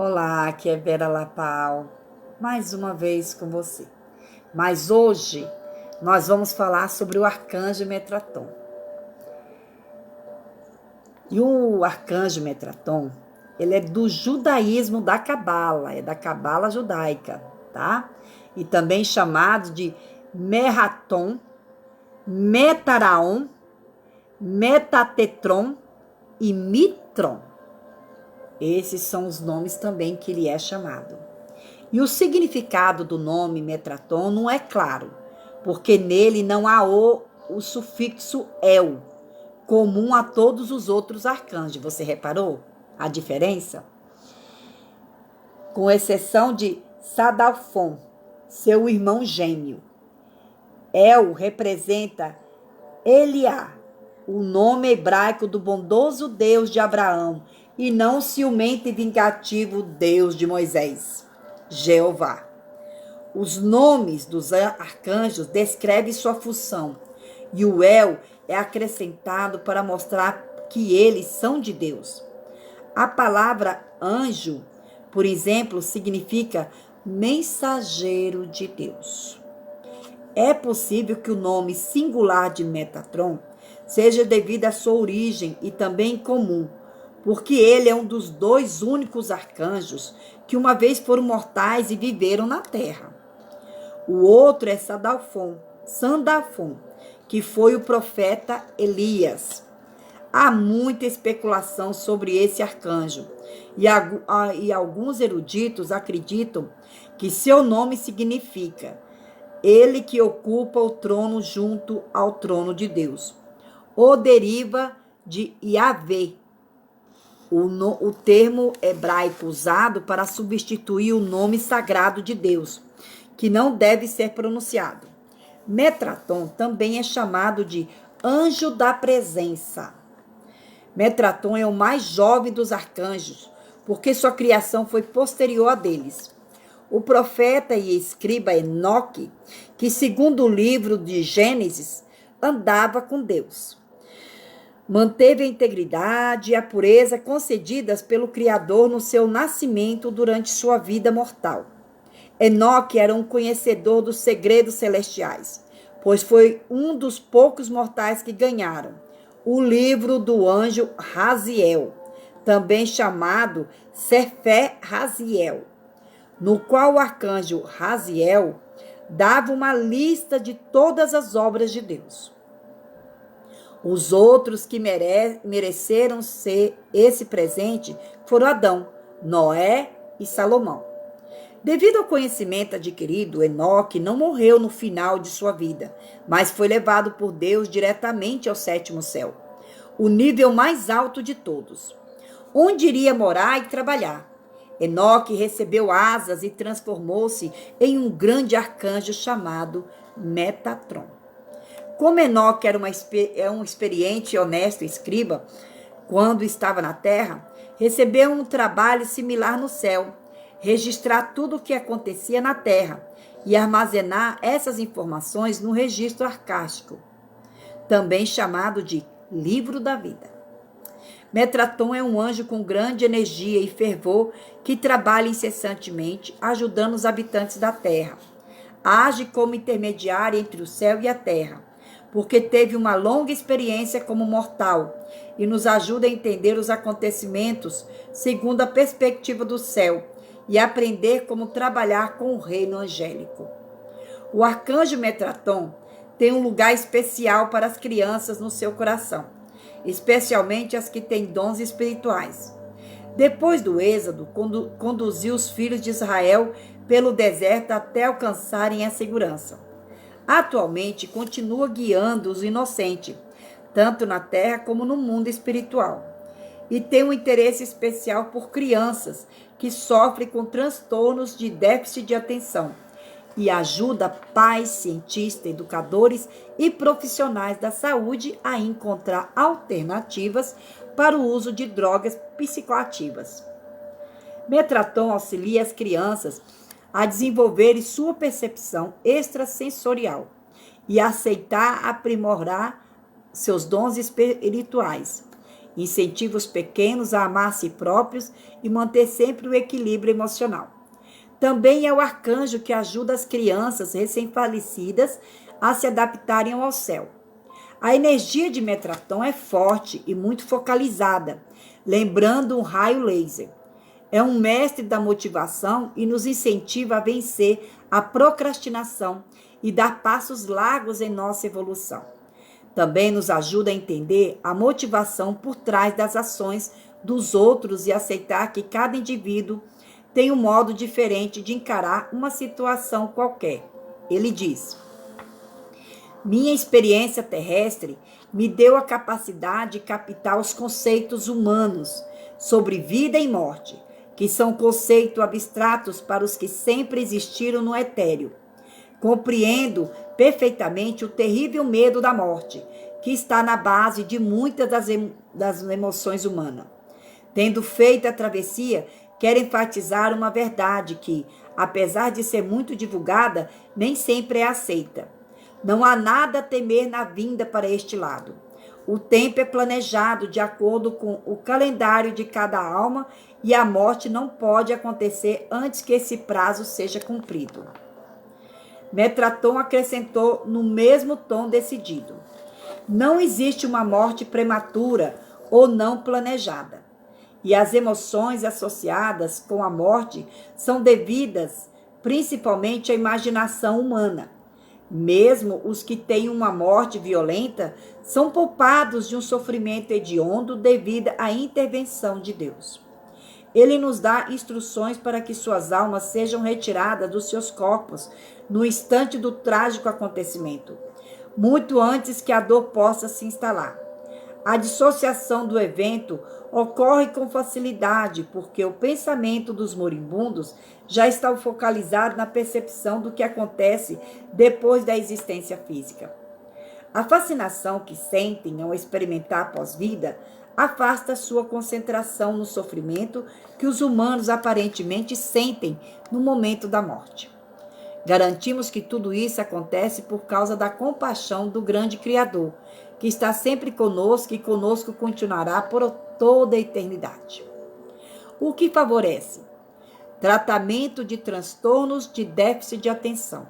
Olá, aqui é Vera Lapau, mais uma vez com você. Mas hoje nós vamos falar sobre o arcanjo Metraton. E o arcanjo Metraton, ele é do judaísmo da Cabala, é da Cabala judaica, tá? E também chamado de Merraton, Metaraon, Metatetron e Mitron. Esses são os nomes também que ele é chamado. E o significado do nome Metraton não é claro, porque nele não há o sufixo el, comum a todos os outros arcanjos. Você reparou a diferença? Com exceção de Sadalfon, seu irmão gêmeo. El representa Eliá, o nome hebraico do bondoso Deus de Abraão, e não o ciumento e vingativo Deus de Moisés, Jeová. Os nomes dos arcanjos descrevem sua função, e o El é acrescentado para mostrar que eles são de Deus. A palavra anjo, por exemplo, significa mensageiro de Deus. É possível que o nome singular de Metatron seja devido à sua origem e também comum, porque ele é um dos dois únicos arcanjos que uma vez foram mortais e viveram na terra. O outro é Sandalfon, que foi o profeta Elias. Há muita especulação sobre esse arcanjo, e alguns eruditos acreditam que seu nome significa ele que ocupa o trono junto ao trono de Deus, ou deriva de Yahvé, o termo hebraico usado para substituir o nome sagrado de Deus, que não deve ser pronunciado. Metraton também é chamado de anjo da presença. Metraton é o mais jovem dos arcanjos, porque sua criação foi posterior a deles. O profeta e escriba Enoque, que segundo o livro de Gênesis, andava com Deus. Manteve a integridade e a pureza concedidas pelo Criador no seu nascimento durante sua vida mortal. Enoque era um conhecedor dos segredos celestiais, pois foi um dos poucos mortais que ganharam o livro do anjo Raziel, também chamado Sefer Raziel, no qual o arcanjo Raziel dava uma lista de todas as obras de Deus. Os outros que mereceram ser esse presente foram Adão, Noé e Salomão. Devido ao conhecimento adquirido, Enoque não morreu no final de sua vida, mas foi levado por Deus diretamente ao sétimo céu, o nível mais alto de todos, onde iria morar e trabalhar. Enoque recebeu asas e transformou-se em um grande arcanjo chamado Metatron. Como Enoque era um experiente e honesto escriba, quando estava na terra, recebeu um trabalho similar no céu, registrar tudo o que acontecia na terra e armazenar essas informações no registro arcástico, também chamado de Livro da Vida. Metraton é um anjo com grande energia e fervor que trabalha incessantemente, ajudando os habitantes da terra. Age como intermediário entre o céu e a terra, porque teve uma longa experiência como mortal e nos ajuda a entender os acontecimentos segundo a perspectiva do céu e aprender como trabalhar com o reino angélico. O arcanjo Metraton tem um lugar especial para as crianças no seu coração, especialmente as que têm dons espirituais. Depois do êxodo, conduziu os filhos de Israel pelo deserto até alcançarem a segurança. Atualmente, continua guiando os inocentes, tanto na terra como no mundo espiritual. E tem um interesse especial por crianças que sofrem com transtornos de déficit de atenção e ajuda pais, cientistas, educadores e profissionais da saúde a encontrar alternativas para o uso de drogas psicoativas. Metraton auxilia as crianças a desenvolverem sua percepção extrasensorial e aceitar aprimorar seus dons espirituais incentiva os pequenos a amar a si próprios e manter sempre o equilíbrio emocional. Também é o arcanjo que ajuda as crianças recém-falecidas a se adaptarem ao céu. A energia de Metatron é forte e muito focalizada, lembrando um raio laser. É um mestre da motivação e nos incentiva a vencer a procrastinação e dar passos largos em nossa evolução. Também nos ajuda a entender a motivação por trás das ações dos outros e aceitar que cada indivíduo tem um modo diferente de encarar uma situação qualquer. Ele diz: minha experiência terrestre me deu a capacidade de captar os conceitos humanos sobre vida e morte, que são conceitos abstratos para os que sempre existiram no etéreo. Compreendo perfeitamente o terrível medo da morte, que está na base de muitas das emoções humanas. Tendo feito a travessia, quero enfatizar uma verdade que, apesar de ser muito divulgada, nem sempre é aceita. Não há nada a temer na vinda para este lado. O tempo é planejado de acordo com o calendário de cada alma e a morte não pode acontecer antes que esse prazo seja cumprido. Metatron acrescentou no mesmo tom decidido: não existe uma morte prematura ou não planejada. E as emoções associadas com a morte são devidas principalmente à imaginação humana. Mesmo os que têm uma morte violenta são poupados de um sofrimento hediondo devido à intervenção de Deus. Ele nos dá instruções para que suas almas sejam retiradas dos seus corpos no instante do trágico acontecimento, muito antes que a dor possa se instalar. A dissociação do evento ocorre com facilidade, porque o pensamento dos moribundos já está focalizado na percepção do que acontece depois da existência física. A fascinação que sentem ao experimentar a pós-vida afasta sua concentração no sofrimento que os humanos aparentemente sentem no momento da morte. Garantimos que tudo isso acontece por causa da compaixão do grande Criador, que está sempre conosco e conosco continuará por toda a eternidade. O que favorece? Tratamento de transtornos de déficit de atenção.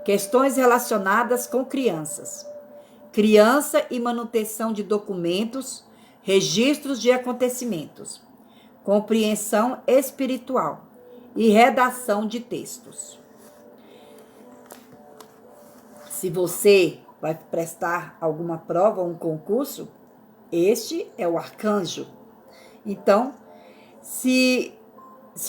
Questões relacionadas com crianças. Criança e manutenção de documentos, registros de acontecimentos. Compreensão espiritual e redação de textos. Se você vai prestar alguma prova ou um concurso, este é o arcanjo. Então, se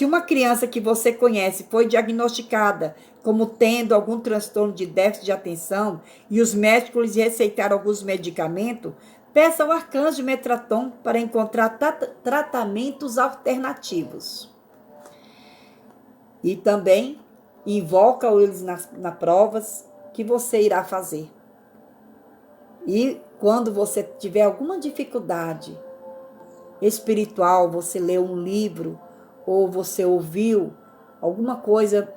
uma criança que você conhece foi diagnosticada como tendo algum transtorno de déficit de atenção e os médicos lhe receitaram alguns medicamentos, peça ao arcanjo Metatron para encontrar tratamentos alternativos. E também invoca eles nas provas que você irá fazer. E quando você tiver alguma dificuldade espiritual, você leu um livro ou você ouviu alguma coisa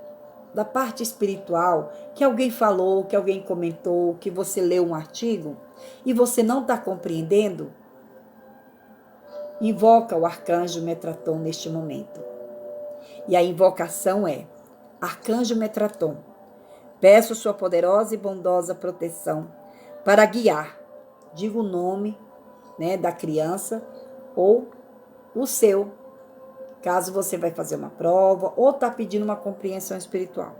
da parte espiritual que alguém falou, que alguém comentou, que você leu um artigo e você não está compreendendo, invoca o arcanjo Metatron neste momento. E a invocação é: Arcanjo Metatron, peço sua poderosa e bondosa proteção para guiar, diga o nome, da criança ou o seu, caso você vai fazer uma prova ou está pedindo uma compreensão espiritual.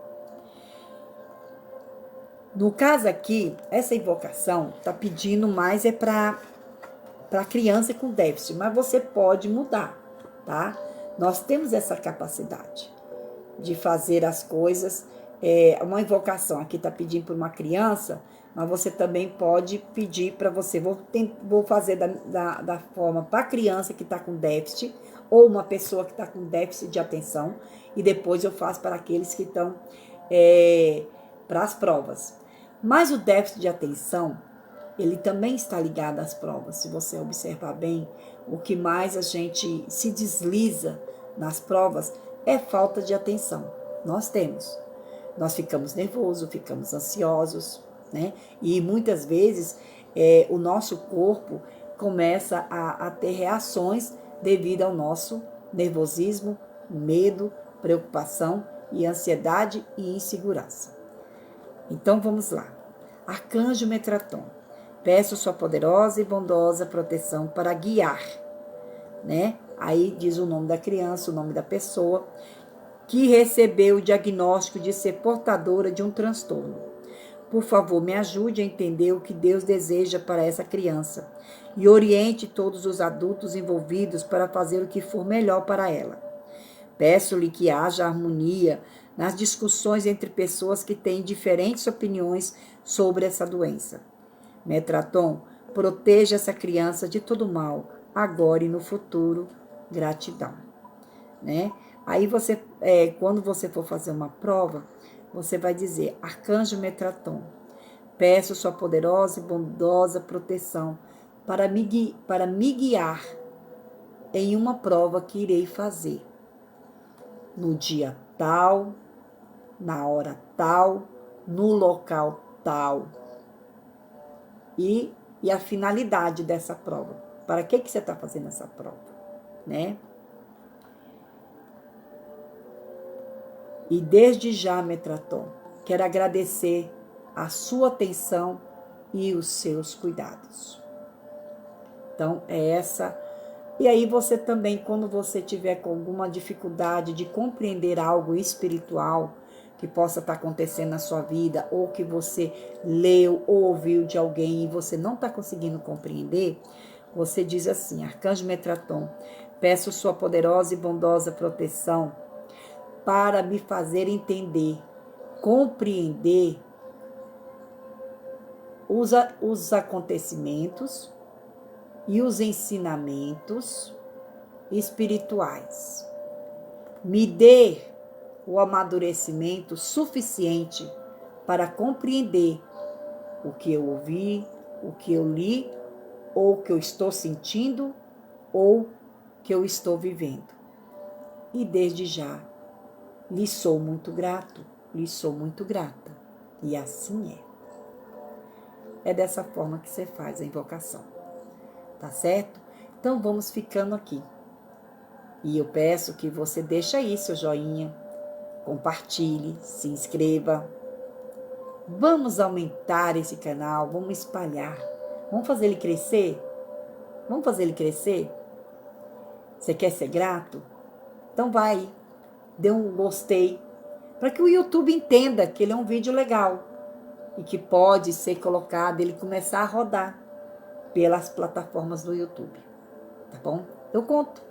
No caso aqui, essa invocação está pedindo mais para criança com déficit, mas você pode mudar, tá? Nós temos essa capacidade de fazer as coisas. Uma invocação aqui está pedindo para uma criança, mas você também pode pedir para você. Vou fazer da forma para a criança que está com déficit, ou uma pessoa que está com déficit de atenção, e depois eu faço para aqueles que estão para as provas. Mas o déficit de atenção, ele também está ligado às provas. Se você observar bem, o que mais a gente se desliza nas provas é falta de atenção. Nós ficamos nervosos, ficamos ansiosos, né? E muitas vezes o nosso corpo começa a ter reações devido ao nosso nervosismo, medo, preocupação e ansiedade e insegurança. Então vamos lá. Arcanjo Metatron, peço sua poderosa e bondosa proteção para guiar, né? Aí diz o nome da criança, o nome da pessoa que recebeu o diagnóstico de ser portadora de um transtorno. Por favor, me ajude a entender o que Deus deseja para essa criança e oriente todos os adultos envolvidos para fazer o que for melhor para ela. Peço-lhe que haja harmonia nas discussões entre pessoas que têm diferentes opiniões sobre essa doença. Metatron, proteja essa criança de todo mal, agora e no futuro. Gratidão. Né? Aí você, quando você for fazer uma prova, você vai dizer: Arcanjo Metatron, peço sua poderosa e bondosa proteção para me guiar em uma prova que irei fazer no dia tal, na hora tal, no local tal. E a finalidade dessa prova. Para que você está fazendo essa prova? Né? E desde já, Metatron, quero agradecer a sua atenção e os seus cuidados. Então, é essa. E aí você também, quando você tiver com alguma dificuldade de compreender algo espiritual que possa estar acontecendo na sua vida, ou que você leu ou ouviu de alguém e você não está conseguindo compreender, você diz assim: Arcanjo Metatron, peço sua poderosa e bondosa proteção para me fazer entender, compreender os acontecimentos e os ensinamentos espirituais. Me dê o amadurecimento suficiente para compreender o que eu ouvi, o que eu li, ou o que eu estou sentindo, ou que eu estou vivendo. E desde já, lhe sou muito grato, lhe sou muito grata. E assim é. É dessa forma que você faz a invocação. Tá certo? Então vamos ficando aqui. E eu peço que você deixe aí seu joinha, compartilhe, se inscreva. Vamos aumentar esse canal, vamos espalhar. Vamos fazer ele crescer? Vamos fazer ele crescer? Você quer ser grato? Então vai, dê um gostei, para que o YouTube entenda que ele é um vídeo legal e que pode ser colocado, ele começar a rodar pelas plataformas do YouTube. Tá bom? Eu conto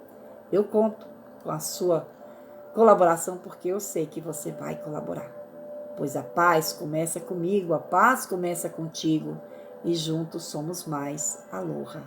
com a sua colaboração, porque eu sei que você vai colaborar. Pois a paz começa comigo, a paz começa contigo, e juntos somos mais. Aloha!